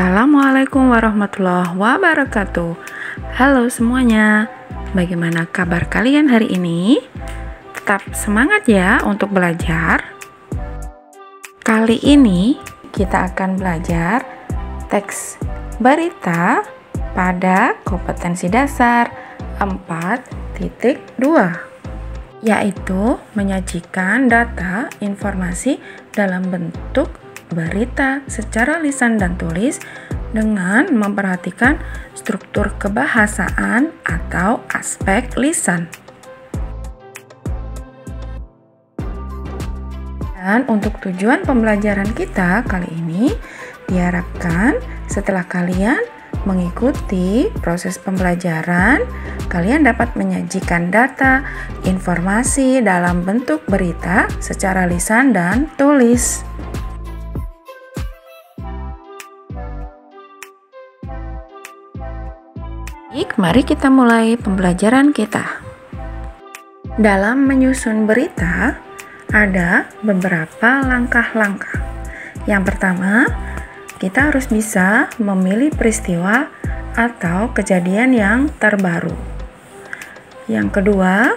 Assalamualaikum warahmatullahi wabarakatuh. Halo semuanya, bagaimana kabar kalian hari ini? Tetap semangat ya untuk belajar. Kali ini kita akan belajar teks berita pada kompetensi dasar 4.2, yaitu menyajikan data informasi dalam bentuk berita secara lisan dan tulis dengan memperhatikan struktur kebahasaan atau aspek lisan. Dan untuk tujuan pembelajaran kita kali ini, diharapkan setelah kalian mengikuti proses pembelajaran, kalian dapat menyajikan data informasi dalam bentuk berita secara lisan dan tulis. Baik, mari kita mulai pembelajaran kita. Dalam menyusun berita, ada beberapa langkah-langkah. Yang pertama, kita harus bisa memilih peristiwa atau kejadian yang terbaru. Yang kedua,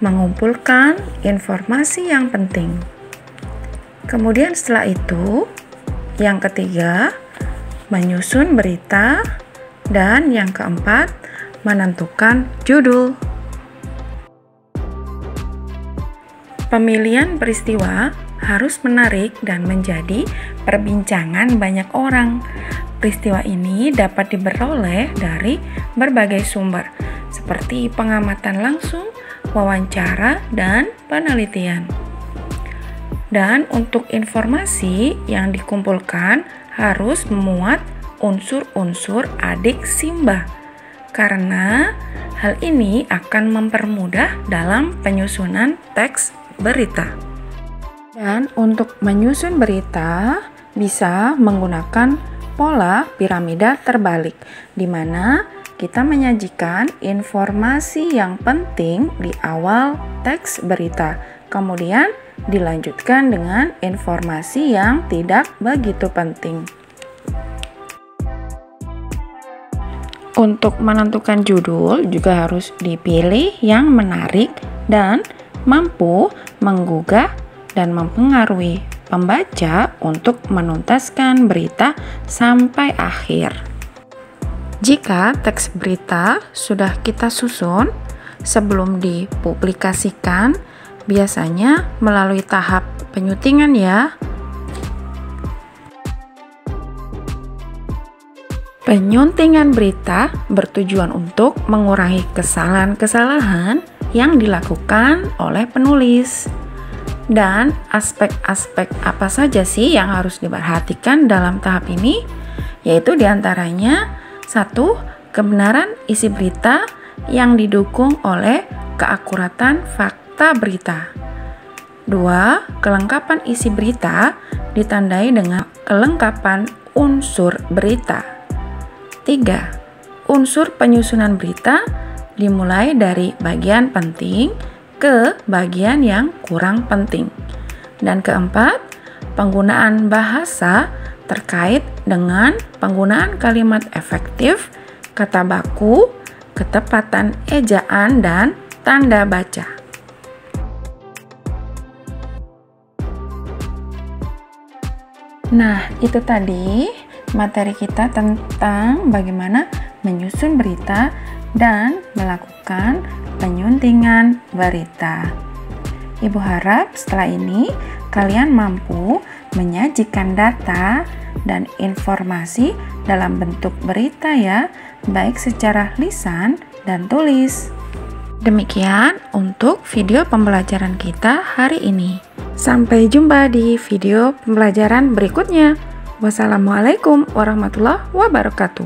mengumpulkan informasi yang penting. Kemudian setelah itu, yang ketiga, menyusun berita. Dan yang keempat, menentukan judul. Pemilihan peristiwa harus menarik dan menjadi perbincangan banyak orang. Peristiwa ini dapat diperoleh dari berbagai sumber, seperti pengamatan langsung, wawancara, dan penelitian. Dan untuk informasi yang dikumpulkan harus memuat unsur-unsur adik Simba, karena hal ini akan mempermudah dalam penyusunan teks berita. Dan untuk menyusun berita bisa menggunakan pola piramida terbalik, di mana kita menyajikan informasi yang penting di awal teks berita, kemudian dilanjutkan dengan informasi yang tidak begitu penting. Untuk menentukan judul juga harus dipilih yang menarik dan mampu menggugah dan mempengaruhi pembaca untuk menuntaskan berita sampai akhir. Jika teks berita sudah kita susun sebelum dipublikasikan, biasanya melalui tahap penyutingan ya. Penyuntingan berita bertujuan untuk mengurangi kesalahan-kesalahan yang dilakukan oleh penulis. Dan aspek-aspek apa saja sih yang harus diperhatikan dalam tahap ini? Yaitu diantaranya 1. Kebenaran isi berita yang didukung oleh keakuratan fakta berita. 2. Kelengkapan isi berita ditandai dengan kelengkapan unsur berita. 3. Unsur penyusunan berita dimulai dari bagian penting ke bagian yang kurang penting. Dan keempat, penggunaan bahasa terkait dengan penggunaan kalimat efektif, kata baku, ketepatan ejaan, dan tanda baca. Nah, itu tadi materi kita tentang bagaimana menyusun berita dan melakukan penyuntingan berita. Ibu harap setelah ini kalian mampu menyajikan data dan informasi dalam bentuk berita ya, baik secara lisan dan tulis. Demikian untuk video pembelajaran kita hari ini. Sampai jumpa di video pembelajaran berikutnya. Wassalamualaikum warahmatullahi wabarakatuh.